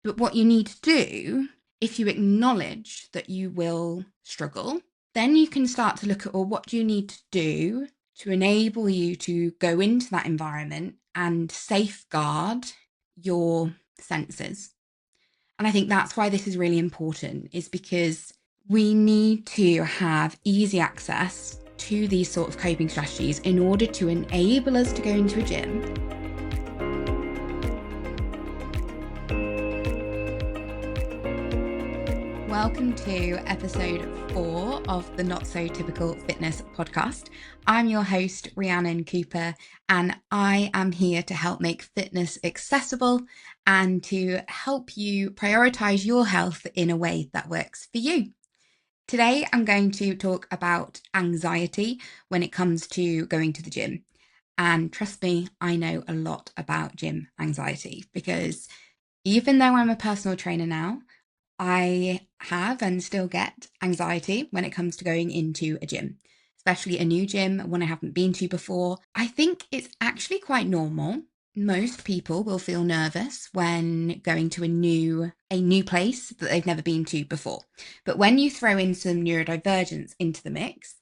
But what you need to do, if you acknowledge that you will struggle, then you can start to look at, well, what do you need to do to enable you to go into that environment and safeguard your senses. And I think that's why this is really important, is because we need to have easy access to these sort of coping strategies in order to enable us to go into a gym. Welcome to episode 4 of the Not So Typical Fitness podcast. I'm your host, Rhiannon Cooper, and I am here to help make fitness accessible and to help you prioritize your health in a way that works for you. Today, I'm going to talk about anxiety when it comes to going to the gym. And trust me, I know a lot about gym anxiety because even though I'm a personal trainer now, I have and still get anxiety when it comes to going into a gym, especially a new gym, one I haven't been to before. I think it's actually quite normal. Most people will feel nervous when going to a new place that they've never been to before. But when you throw in some neurodivergence into the mix,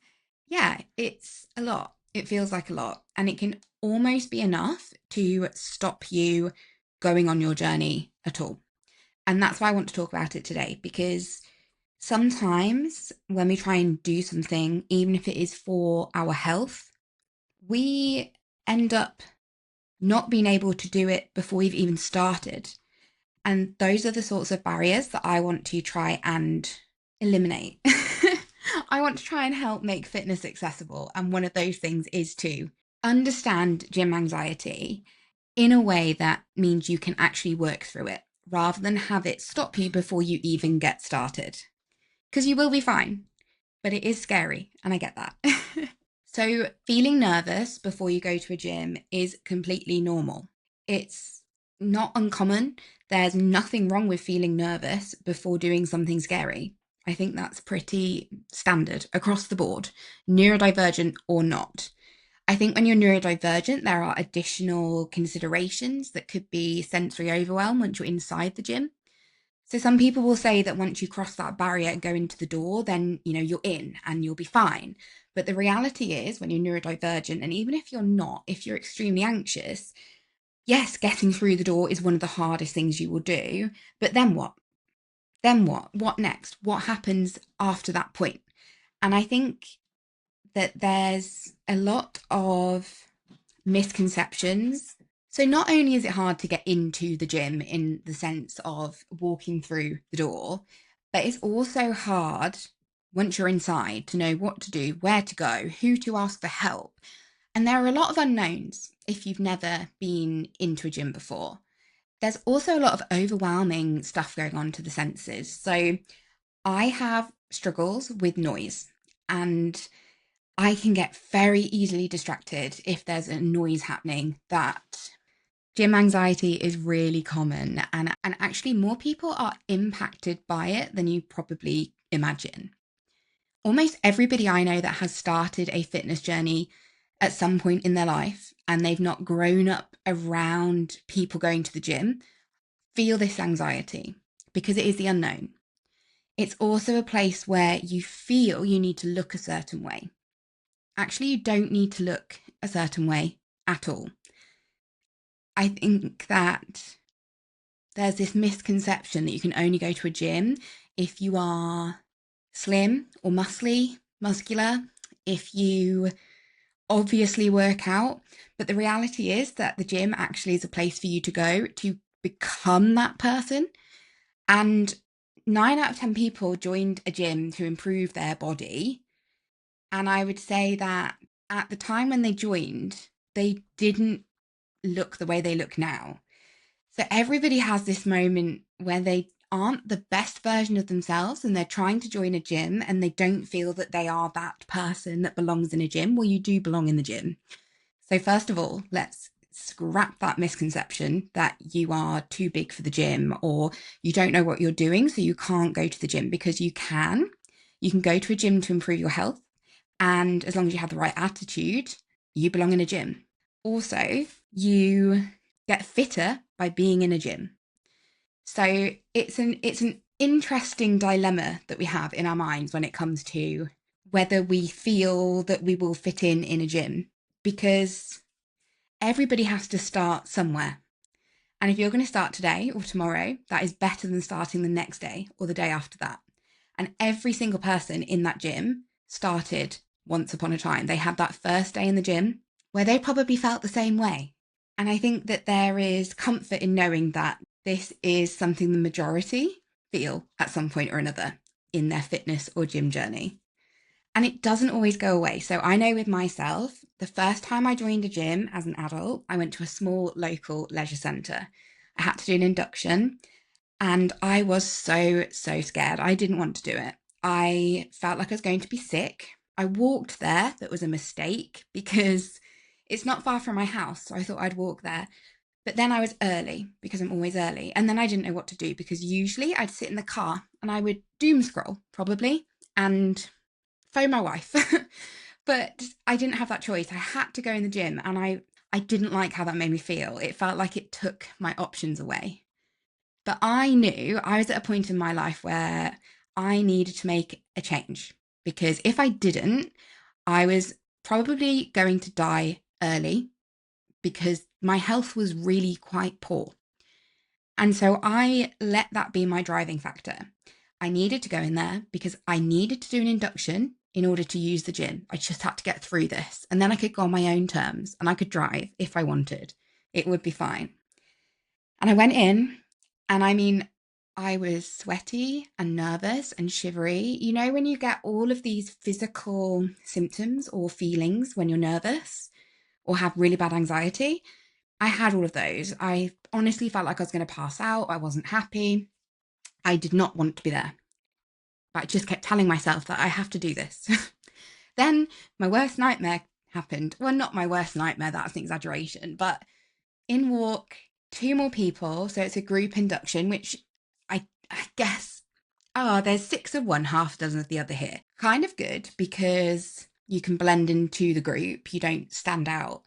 yeah, it's a lot. It feels like a lot. And it can almost be enough to stop you going on your journey at all. And that's why I want to talk about it today, because sometimes when we try and do something, even if it is for our health, we end up not being able to do it before we've even started. And those are the sorts of barriers that I want to try and eliminate. I want to try and help make fitness accessible. And one of those things is to understand gym anxiety in a way that means you can actually work through it, rather than have it stop you before you even get started. Because you will be fine, but it is scary, and I get that. So feeling nervous before you go to a gym is completely normal. It's not uncommon. There's nothing wrong with feeling nervous before doing something scary. I think that's pretty standard across the board, neurodivergent or not. I think when you're neurodivergent, there are additional considerations that could be sensory overwhelm once you're inside the gym. So some people will say that once you cross that barrier and go into the door, then, you're in and you'll be fine. But the reality is when you're neurodivergent, and even if you're not, if you're extremely anxious, yes, getting through the door is one of the hardest things you will do. But then what? Then what? What next? What happens after that point? And I think that there's a lot of misconceptions. So not only is it hard to get into the gym in the sense of walking through the door, but it's also hard once you're inside to know what to do, where to go, who to ask for help. And there are a lot of unknowns if you've never been into a gym before. There's also a lot of overwhelming stuff going on to the senses. So I have struggles with noise, and I can get very easily distracted if there's a noise happening. That gym anxiety is really common, and actually more people are impacted by it than you probably imagine. Almost everybody I know that has started a fitness journey at some point in their life and they've not grown up around people going to the gym feel this anxiety because it is the unknown. It's also a place where you feel you need to look a certain way. Actually, you don't need to look a certain way at all. I think that there's this misconception that you can only go to a gym if you are slim or muscular, if you obviously work out. But the reality is that the gym actually is a place for you to go to become that person. And 9 out of 10 people joined a gym to improve their body. And I would say that at the time when they joined, they didn't look the way they look now. So everybody has this moment where they aren't the best version of themselves and they're trying to join a gym and they don't feel that they are that person that belongs in a gym. Well, you do belong in the gym. So first of all, let's scrap that misconception that you are too big for the gym or you don't know what you're doing, so you can't go to the gym, because you can. You can go to a gym to improve your health. And as long as you have the right attitude, you belong in a gym. Also, you get fitter by being in a gym. So it's an interesting dilemma that we have in our minds when it comes to whether we feel that we will fit in a gym, because everybody has to start somewhere. And if you're going to start today or tomorrow, that is better than starting the next day or the day after that. And every single person in that gym started once upon a time. They had that first day in the gym where they probably felt the same way. And I think that there is comfort in knowing that this is something the majority feel at some point or another in their fitness or gym journey. And it doesn't always go away. So I know with myself, the first time I joined a gym as an adult, I went to a small local leisure centre. I had to do an induction and I was so scared. I didn't want to do it. I felt like I was going to be sick. I walked there. That was a mistake because it's not far from my house. So I thought I'd walk there. But then I was early because I'm always early. And then I didn't know what to do because usually I'd sit in the car and I would doom scroll probably and phone my wife. But I didn't have that choice. I had to go in the gym and I didn't like how that made me feel. It felt like it took my options away. But I knew I was at a point in my life where I needed to make a change because if I didn't, I was probably going to die early because my health was really quite poor. And so I let that be my driving factor. I needed to go in there because I needed to do an induction in order to use the gym. I just had to get through this. And then I could go on my own terms and I could drive if I wanted. It would be fine. And I went in, and I mean, I was sweaty and nervous and shivery. You know, when you get all of these physical symptoms or feelings when you're nervous or have really bad anxiety, I had all of those. I honestly felt like I was going to pass out. I wasn't happy. I did not want to be there. But I just kept telling myself that I have to do this. Then my worst nightmare happened. Well, not my worst nightmare, that's an exaggeration, but in walk two more people. So it's a group induction, which I guess, there's six of one, half a dozen of the other here. Kind of good because you can blend into the group, you don't stand out.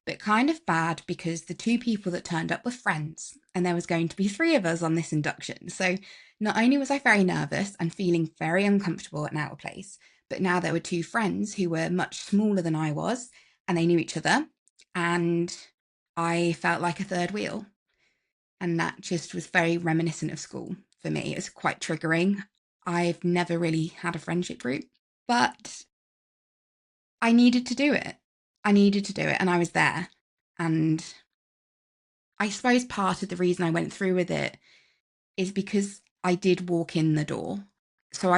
But kind of bad because the two people that turned up were friends and there was going to be three of us on this induction. So not only was I very nervous and feeling very uncomfortable and out of place, but now there were two friends who were much smaller than I was and they knew each other. And I felt like a third wheel. And that just was very reminiscent of school for me. It was quite triggering. I've never really had a friendship group, but I needed to do it. I needed to do it, and I was there. And I suppose part of the reason I went through with it is because I did walk in the door. So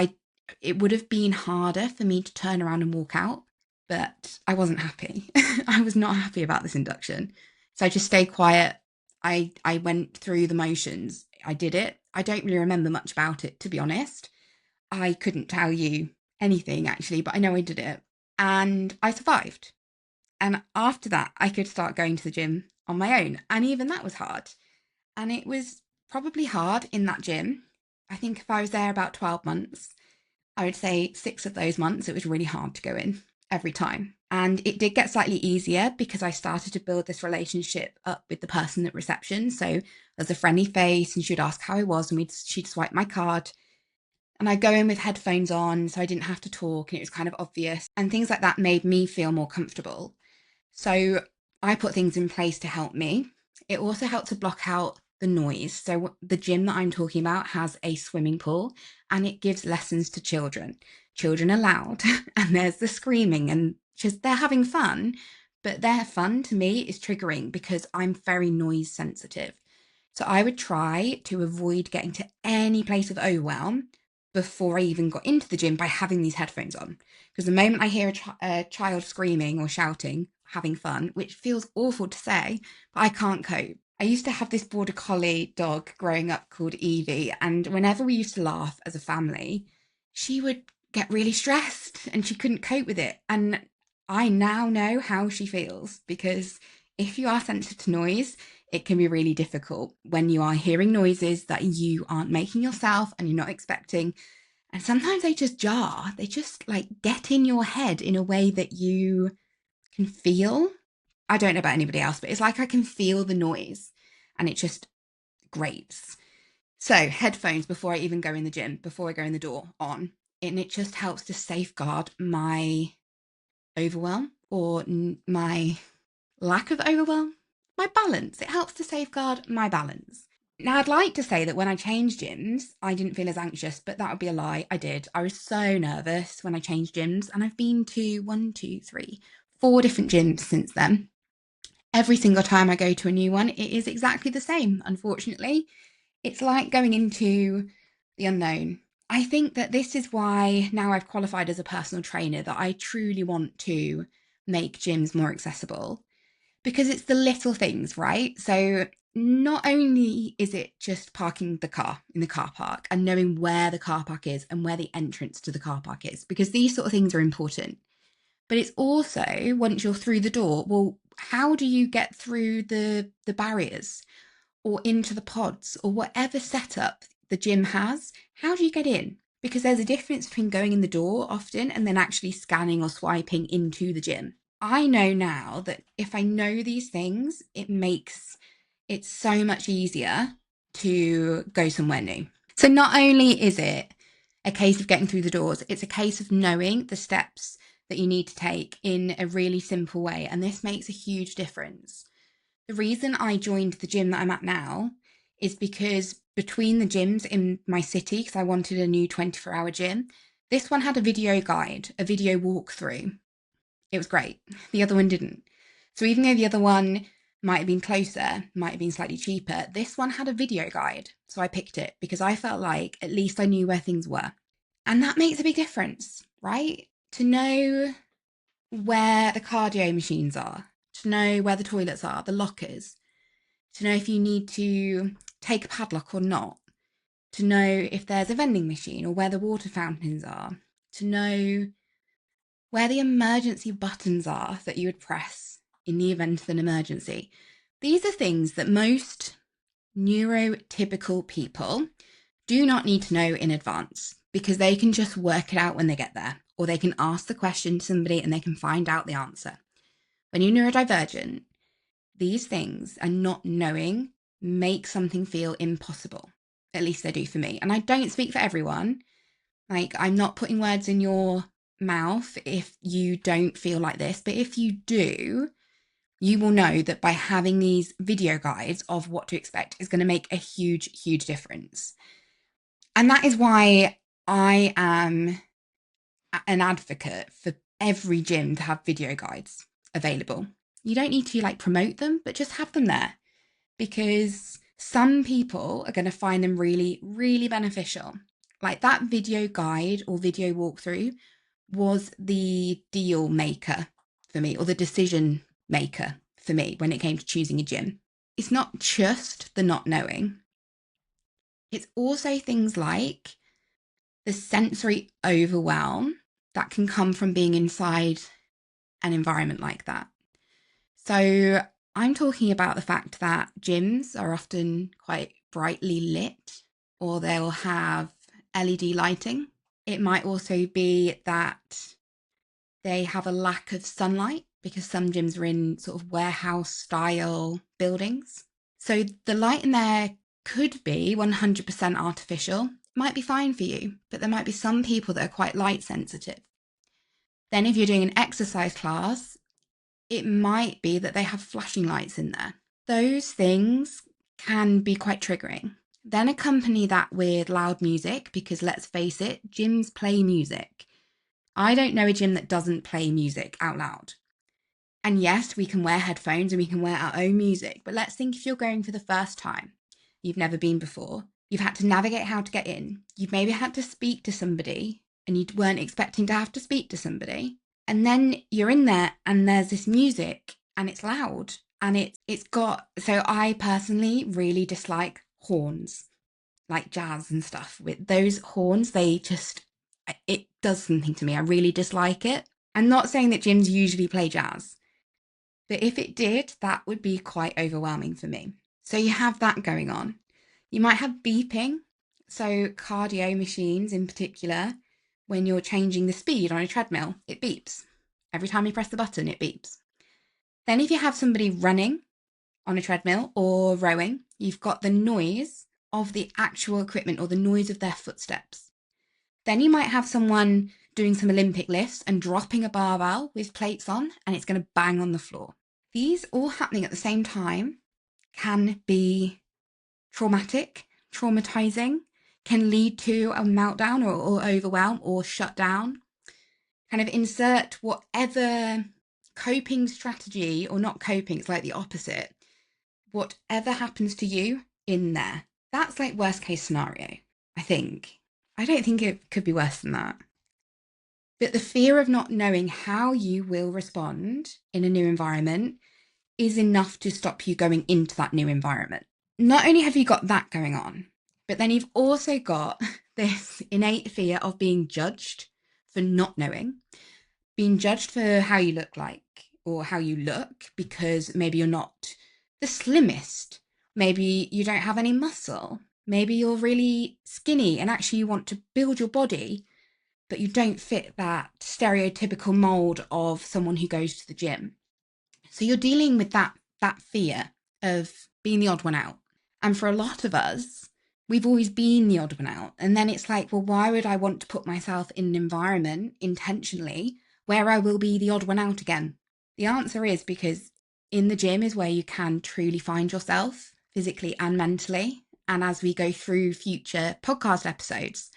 it would have been harder for me to turn around and walk out, but I wasn't happy. I was not happy about this induction. So I just stayed quiet. I went through the motions. I did it. I don't really remember much about it, to be honest. I couldn't tell you anything actually, but I know I did it. And I survived. And after that, I could start going to the gym on my own. And even that was hard. And it was probably hard in that gym. I think if I was there about 12 months, I would say 6 of those months, it was really hard to go in every time. And it did get slightly easier because I started to build this relationship up with the person at reception. So there's a friendly face and she'd ask how I was and she'd swipe my card. And I'd go in with headphones on so I didn't have to talk and it was kind of obvious. And things like that made me feel more comfortable. So I put things in place to help me. It also helped to block out the noise. So the gym that I'm talking about has a swimming pool and it gives lessons to children. Children are loud and there's the screaming and just they're having fun, but their fun to me is triggering because I'm very noise sensitive. So I would try to avoid getting to any place of overwhelm before I even got into the gym by having these headphones on. Because the moment I hear a child screaming or shouting, having fun, which feels awful to say, but I can't cope. I used to have this border collie dog growing up called Evie, and whenever we used to laugh as a family, she would get really stressed and she couldn't cope with it. And I now know how she feels because if you are sensitive to noise, it can be really difficult when you are hearing noises that you aren't making yourself and you're not expecting. And sometimes they just jar. They just like get in your head in a way that you can feel. I don't know about anybody else, but it's like I can feel the noise and it just grates. So headphones before I even go in the gym, before I go in the door on, and it just helps to safeguard my overwhelm or my lack of overwhelm, my balance. It helps to safeguard my balance. Now, I'd like to say that when I changed gyms, I didn't feel as anxious, but that would be a lie. I did. I was so nervous when I changed gyms, and I've been to 4 different gyms since then. Every single time I go to a new one, it is exactly the same, unfortunately. It's like going into the unknown. I think that this is why now I've qualified as a personal trainer that I truly want to make gyms more accessible, because it's the little things, right? So not only is it just parking the car in the car park and knowing where the car park is and where the entrance to the car park is, because these sort of things are important, but it's also once you're through the door, well, how do you get through the barriers or into the pods or whatever setup the gym has? How do you get in? Because there's a difference between going in the door often and then actually scanning or swiping into the gym. I know now that if I know these things, it makes it so much easier to go somewhere new. So not only is it a case of getting through the doors, it's a case of knowing the steps that you need to take in a really simple way. And this makes a huge difference. The reason I joined the gym that I'm at now is because between the gyms in my city, because I wanted a new 24-hour gym, this one had a video guide, a video walkthrough. It was great. The other one didn't. So even though the other one might have been closer, might have been slightly cheaper, this one had a video guide. So I picked it because I felt like at least I knew where things were. And that makes a big difference, right? To know where the cardio machines are, to know where the toilets are, the lockers, to know if you need to take a padlock or not, to know if there's a vending machine or where the water fountains are, to know where the emergency buttons are that you would press in the event of an emergency. These are things that most neurotypical people do not need to know in advance because they can just work it out when they get there, or they can ask the question to somebody and they can find out the answer. When you're neurodivergent, these things and not knowing make something feel impossible. At least they do for me. And I don't speak for everyone. Like, I'm not putting words in your mouth if you don't feel like this. But if you do, you will know that by having these video guides of what to expect is going to make a huge, huge difference. And that is why I am an advocate for every gym to have video guides available. You don't need to promote them, but just have them there, because some people are going to find them really, really beneficial. Like that video guide or video walkthrough was the deal maker for me, or the decision maker for me when it came to choosing a gym. It's not just the not knowing. It's also things like the sensory overwhelm that can come from being inside an environment like that. So I'm talking about the fact that gyms are often quite brightly lit, or they'll have LED lighting. It might also be that they have a lack of sunlight because some gyms are in sort of warehouse style buildings. So the light in there could be 100% artificial. Might be fine for you, but there might be some people that are quite light sensitive. Then if you're doing an exercise class, it might be that they have flashing lights in there. Those things can be quite triggering. Then accompany that with loud music, because let's face it, gyms play music. I don't know a gym that doesn't play music out loud. And yes, we can wear headphones and we can wear our own music, but let's think if you're going for the first time, you've never been before, you've had to navigate how to get in, you've maybe had to speak to somebody and you weren't expecting to have to speak to somebody. And then you're in there and there's this music and it's loud and it's got, so I personally really dislike horns, like jazz and stuff. With those horns, it does something to me. I really dislike it. I'm not saying that gyms usually play jazz, but if it did, that would be quite overwhelming for me. So you have that going on. You might have beeping. So cardio machines in particular, when you're changing the speed on a treadmill, it beeps. Every time you press the button, it beeps. Then if you have somebody running on a treadmill or rowing, you've got the noise of the actual equipment or the noise of their footsteps. Then you might have someone doing some Olympic lifts and dropping a barbell with plates on, and it's going to bang on the floor. These all happening at the same time can be traumatizing, can lead to a meltdown or overwhelm or shut down. Kind of insert whatever coping strategy, or not coping, it's like the opposite. Whatever happens to you in there. That's like worst case scenario, I think. I don't think it could be worse than that. But the fear of not knowing how you will respond in a new environment is enough to stop you going into that new environment. Not only have you got that going on, but then you've also got this innate fear of being judged for not knowing, being judged for how you look like or how you look, because maybe you're not the slimmest, maybe you don't have any muscle, maybe you're really skinny and actually you want to build your body, but you don't fit that stereotypical mold of someone who goes to the gym. So you're dealing with that fear of being the odd one out. And for a lot of us, we've always been the odd one out. And then it's like, well, why would I want to put myself in an environment intentionally where I will be the odd one out again? The answer is because in the gym is where you can truly find yourself physically and mentally. And as we go through future podcast episodes,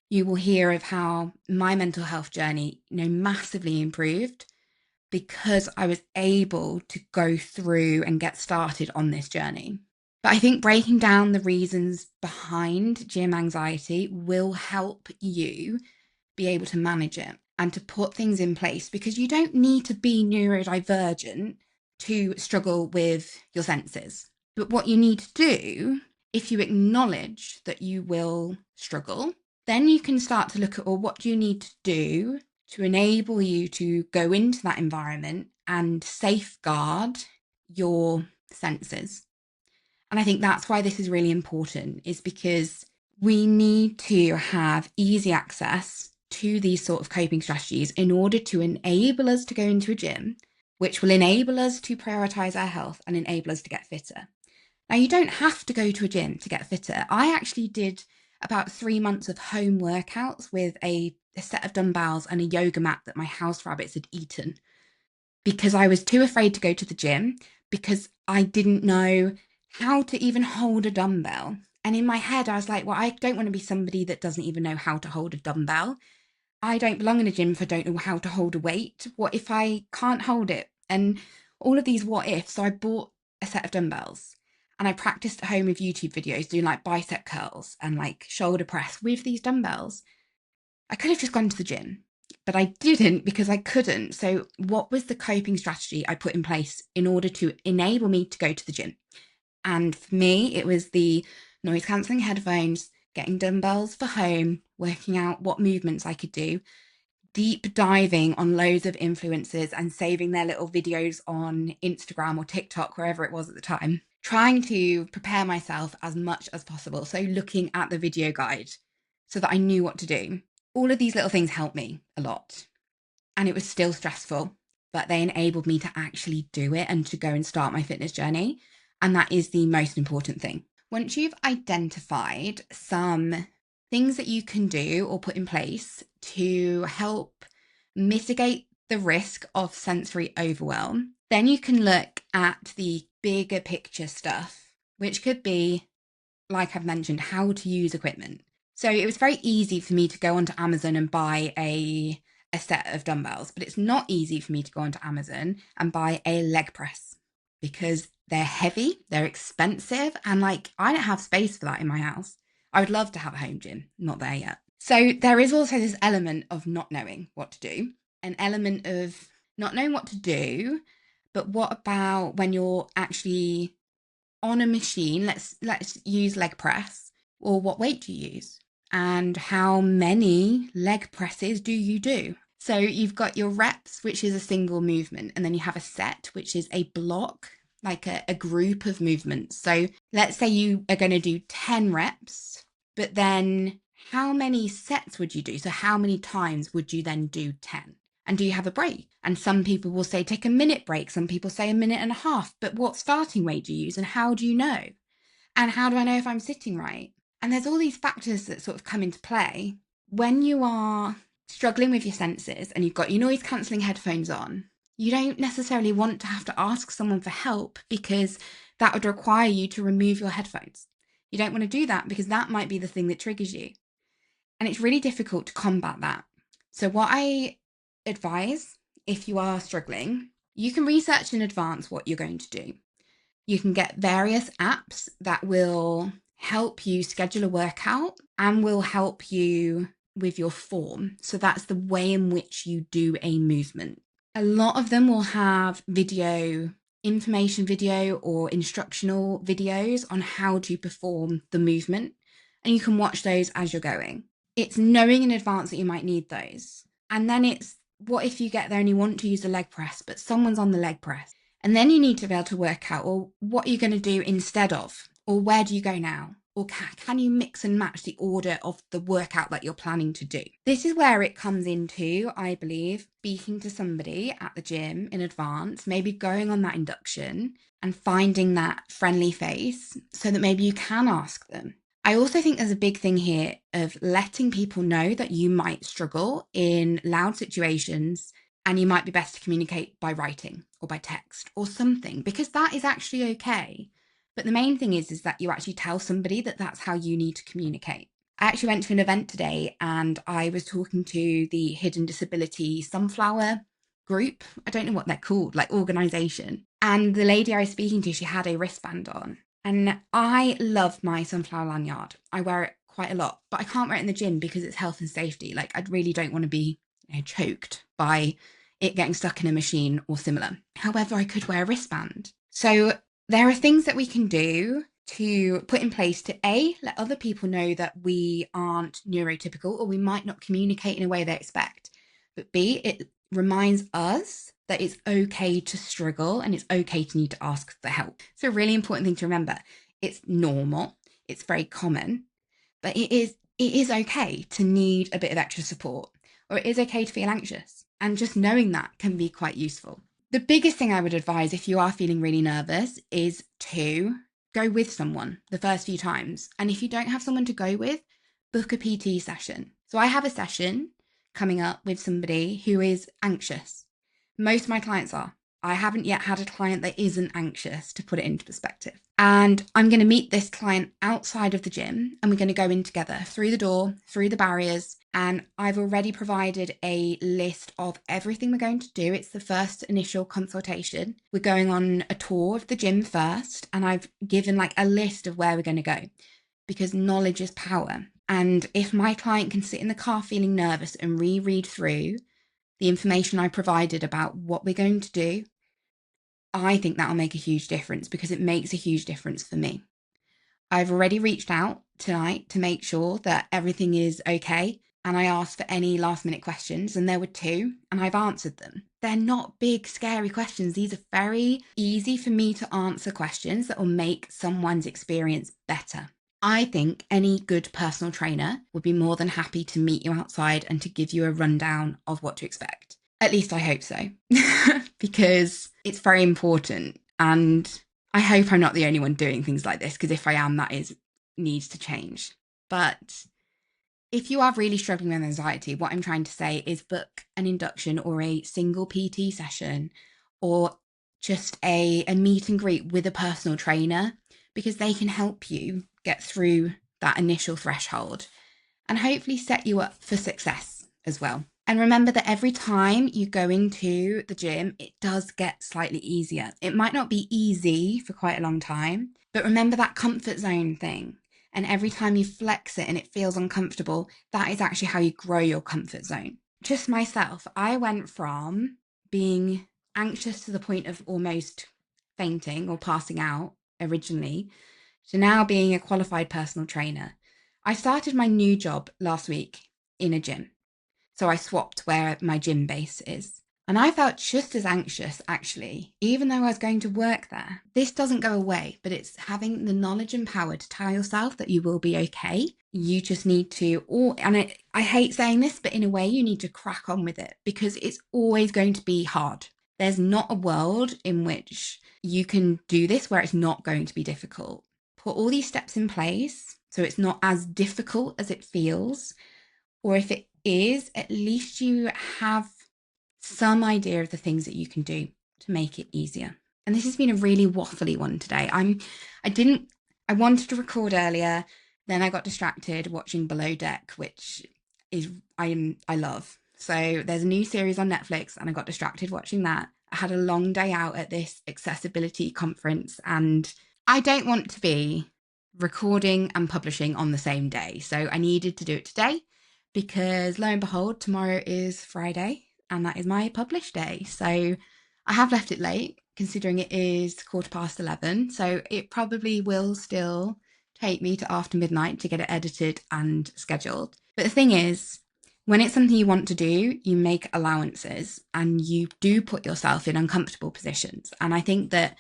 you will hear of how my mental health journey, massively improved because I was able to go through and get started on this journey. But I think breaking down the reasons behind gym anxiety will help you be able to manage it and to put things in place, because you don't need to be neurodivergent to struggle with your senses. But what you need to do, if you acknowledge that you will struggle, then you can start to look at, well, what do you need to do to enable you to go into that environment and safeguard your senses. And I think that's why this is really important, is because we need to have easy access to these sort of coping strategies in order to enable us to go into a gym, which will enable us to prioritize our health and enable us to get fitter. Now, you don't have to go to a gym to get fitter. I actually did about 3 months of home workouts with a set of dumbbells and a yoga mat that my house rabbits had eaten, because I was too afraid to go to the gym because I didn't know how to even hold a dumbbell. And in my head, I was like, well, I don't want to be somebody that doesn't even know how to hold a dumbbell. I don't belong in a gym if I don't know how to hold a weight. What if I can't hold it? And all of these what ifs. So I bought a set of dumbbells and I practiced at home with YouTube videos doing like bicep curls and like shoulder press with these dumbbells. I could have just gone to the gym, but I didn't because I couldn't. So what was the coping strategy I put in place in order to enable me to go to the gym? And for me, it was the noise cancelling headphones, getting dumbbells for home, working out what movements I could do, deep diving on loads of influencers and saving their little videos on Instagram or TikTok, wherever it was at the time, trying to prepare myself as much as possible. So looking at the video guide so that I knew what to do. All of these little things helped me a lot. And it was still stressful, but they enabled me to actually do it and to go and start my fitness journey. And that is the most important thing. Once you've identified some things that you can do or put in place to help mitigate the risk of sensory overwhelm, then you can look at the bigger picture stuff, which could be, like I've mentioned, how to use equipment. So it was very easy for me to go onto Amazon and buy a set of dumbbells, but it's not easy for me to go onto Amazon and buy a leg press because they're heavy, they're expensive, and like I don't have space for that in my house. I would love to have a home gym, not there yet. So there is also this element of not knowing what to do, an element of not knowing what to do, but what about when you're actually on a machine? Let's use leg press. Or what weight do you use? And how many leg presses do you do? So you've got your reps, which is a single movement, and then you have a set, which is a block, like a group of movements. So let's say you are going to do 10 reps, but then how many sets would you do? So how many times would you then do 10? And do you have a break? And some people will say take a minute break. Some people say a minute and a half. But what starting weight do you use and how do you know? And how do I know if I'm sitting right? And there's all these factors that sort of come into play when you are struggling with your senses and you've got your noise cancelling headphones on. You don't necessarily want to have to ask someone for help because that would require you to remove your headphones. You don't want to do that because that might be the thing that triggers you. And it's really difficult to combat that. So what I advise, if you are struggling, you can research in advance what you're going to do. You can get various apps that will help you schedule a workout and will help you with your form. So that's the way in which you do a movement. A lot of them will have information video or instructional videos on how to perform the movement. And you can watch those as you're going. It's knowing in advance that you might need those. And then it's, what if you get there and you want to use a leg press, but someone's on the leg press? And then you need to be able to work out, well, what are you going to do instead of? Or where do you go now? Or can you mix and match the order of the workout that you're planning to do? This is where it comes into, I believe, speaking to somebody at the gym in advance, maybe going on that induction and finding that friendly face so that maybe you can ask them. I also think there's a big thing here of letting people know that you might struggle in loud situations and you might be best to communicate by writing or by text or something, because that is actually okay. But the main thing is that you actually tell somebody that that's how you need to communicate. I actually went to an event today and I was talking to the Hidden Disability Sunflower group. I don't know what they're called, like organization. And the lady I was speaking to, she had a wristband on. And I love my sunflower lanyard. I wear it quite a lot, but I can't wear it in the gym because it's health and safety. Like, I really don't want to be choked by it getting stuck in a machine or similar. However, I could wear a wristband. So there are things that we can do to put in place to let other people know that we aren't neurotypical or we might not communicate in a way they expect. But B, it reminds us that it's okay to struggle and it's okay to need to ask for help. It's a really important thing to remember. It's normal. It's very common, but it is okay to need a bit of extra support, or it is okay to feel anxious. And just knowing that can be quite useful. The biggest thing I would advise if you are feeling really nervous is to go with someone the first few times. And if you don't have someone to go with, book a PT session. So I have a session coming up with somebody who is anxious. Most of my clients are. I haven't yet had a client that isn't anxious, to put it into perspective. And I'm going to meet this client outside of the gym and we're going to go in together through the door, through the barriers. And I've already provided a list of everything we're going to do. It's the first initial consultation. We're going on a tour of the gym first. And I've given like a list of where we're going to go, because knowledge is power. And if my client can sit in the car feeling nervous and reread through the information I provided about what we're going to do, I think that'll make a huge difference, because it makes a huge difference for me. I've already reached out tonight to make sure that everything is okay. And I asked for any last minute questions, and there were 2, and I've answered them. They're not big, scary questions. These are very easy for me to answer questions that will make someone's experience better. I think any good personal trainer would be more than happy to meet you outside and to give you a rundown of what to expect. At least I hope so, because it's very important. And I hope I'm not the only one doing things like this, because if I am, needs to change. But if you are really struggling with anxiety, what I'm trying to say is book an induction or a single PT session, or just a meet and greet with a personal trainer, because they can help you get through that initial threshold and hopefully set you up for success as well. And remember that every time you go into the gym, it does get slightly easier. It might not be easy for quite a long time, but remember that comfort zone thing. And every time you flex it and it feels uncomfortable, that is actually how you grow your comfort zone. Just myself, I went from being anxious to the point of almost fainting or passing out originally, to now being a qualified personal trainer. I started my new job last week in a gym. So I swapped where my gym base is. And I felt just as anxious, actually, even though I was going to work there. This doesn't go away, but it's having the knowledge and power to tell yourself that you will be okay. You just need to, I hate saying this, but in a way you need to crack on with it, because it's always going to be hard. There's not a world in which you can do this where it's not going to be difficult. put all these steps in place so it's not as difficult as it feels. Or if it is, at least you have some idea of the things that you can do to make it easier. And this has been a really waffly one today. I wanted to record earlier, then I got distracted watching Below Deck, which is I love. So there's a new series on Netflix and I got distracted watching that. I had a long day out at this accessibility conference and I don't want to be recording and publishing on the same day. So I needed to do it today because lo and behold, tomorrow is Friday and that is my publish day. So I have left it late considering it is 11:15. So it probably will still take me to after midnight to get it edited and scheduled. But the thing is, when it's something you want to do, you make allowances and you do put yourself in uncomfortable positions. And I think that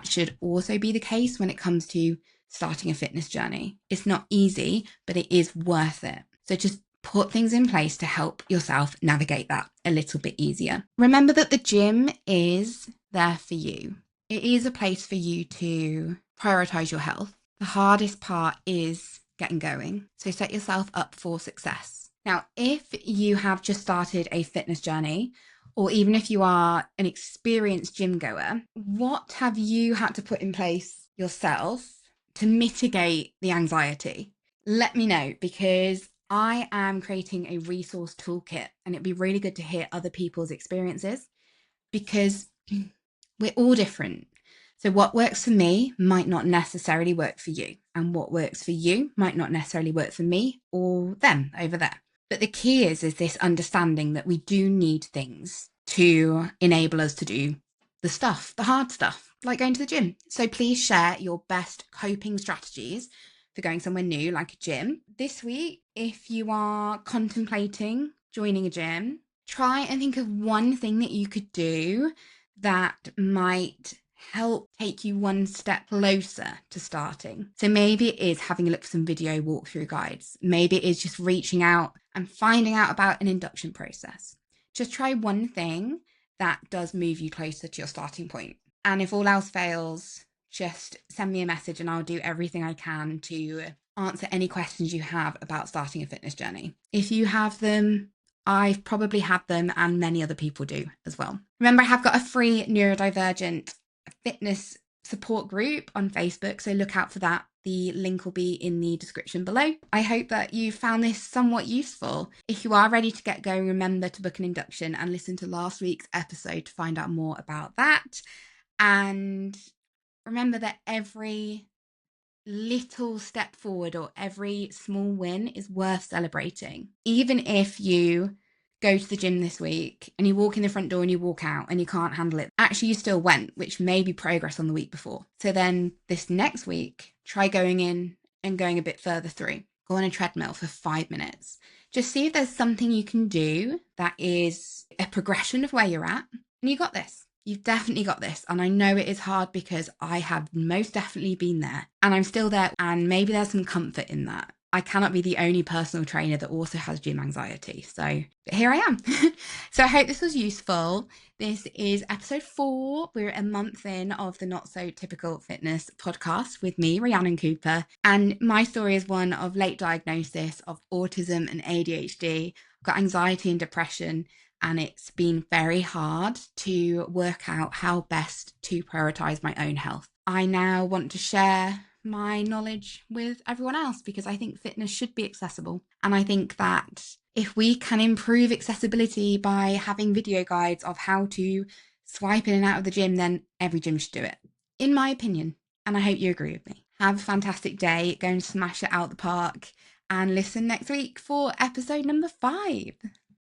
should also be the case when it comes to starting a fitness journey. It's not easy, but it is worth it. So just put things in place to help yourself navigate that a little bit easier. Remember that the gym is there for you. It is a place for you to prioritize your health. The hardest part is getting going. So set yourself up for success. Now, if you have just started a fitness journey, or even if you are an experienced gym goer, what have you had to put in place yourself to mitigate the anxiety? Let me know, because I am creating a resource toolkit and it'd be really good to hear other people's experiences because we're all different. So what works for me might not necessarily work for you, and what works for you might not necessarily work for me or them over there. But the key is this understanding that we do need things to enable us to do the stuff, the hard stuff, like going to the gym. So please share your best coping strategies for going somewhere new, like a gym. This week, if you are contemplating joining a gym, try and think of one thing that you could do that might help take you one step closer to starting. So maybe it is having a look for some video walkthrough guides. Maybe it is just reaching out and finding out about an induction process. Just try one thing that does move you closer to your starting point. And if all else fails, just send me a message and I'll do everything I can to answer any questions you have about starting a fitness journey. If you have them, I've probably had them and many other people do as well. Remember, I have got a free Neurodivergent fitness support group on Facebook, so look out for that. The link will be in the description below. I hope that you found this somewhat useful. If you are ready to get going, remember to book an induction and listen to last week's episode to find out more about that. And remember that every little step forward or every small win is worth celebrating. Even if you go to the gym this week and you walk in the front door and you walk out and you can't handle it, actually you still went, which may be progress on the week before. So then this next week, try going in and going a bit further through. Go on a treadmill for 5 minutes. Just see if there's something you can do that is a progression of where you're at. And you got this. You've definitely got this. And I know it is hard because I have most definitely been there and I'm still there. And maybe there's some comfort in that. I cannot be the only personal trainer that also has gym anxiety. So here I am. So I hope this was useful. This is episode 4. We're a month in of the Not So Typical Fitness podcast with me, Rhiannon Cooper. And my story is one of late diagnosis of autism and ADHD. I've got anxiety and depression. And it's been very hard to work out how best to prioritize my own health. I now want to share my knowledge with everyone else because I think fitness should be accessible. And I think that if we can improve accessibility by having video guides of how to swipe in and out of the gym, then every gym should do it, in my opinion. And I hope you agree with me. Have a fantastic day. Go and smash it out the park and listen next week for episode number 5.